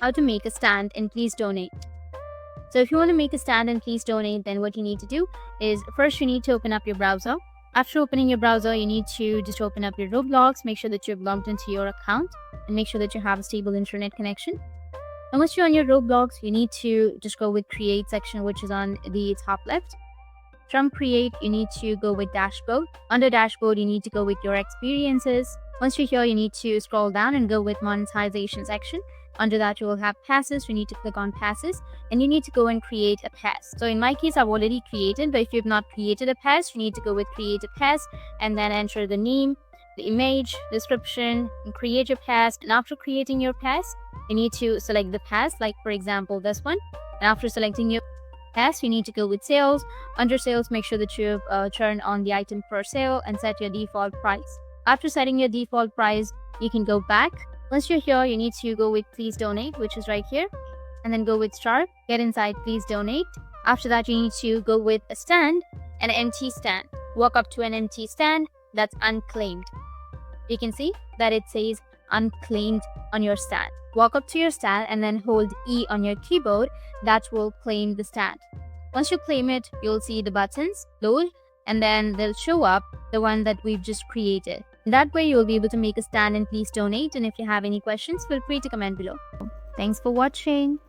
how to make a stand and please donate. So if you want to make a stand and please donate, then what you need to do is first you need to open up your browser. After opening your browser, you need to just open up your Roblox, make sure that you've logged into your account and make sure that you have a stable internet connection. And once you're on your Roblox, you need to just go with create section, which is on the top left. From create, you need to go with dashboard. Under dashboard, you need to go with your experiences. Once you're here, you need to scroll down and go with monetization section. Under that, you will have passes. You need to click on passes and you need to go and create a pass. So in my case, I've already created, but if you've not created a pass, you need to go with create a pass and then enter the name, the image, description, and create your pass. And after creating your pass, you need to select the pass, like for example, this one. And after selecting your pass, you need to go with sales. Under sales, make sure that you've turned on the item for sale and set your default price. After setting your default price, you can go back. Once you're here, you need to go with please donate, which is right here, and then go with start, get inside please donate. After that, you need to go with a stand, an empty stand. Walk up to an empty stand that's unclaimed. You can see that it says unclaimed on your stand. Walk up to your stand and then hold E on your keyboard. That will claim the stand. Once you claim it, you'll see the buttons load and then they'll show up the one that we've just created. That way you'll be able to make a stand and please donate. And if you have any questions, feel free to comment below. Thanks for watching.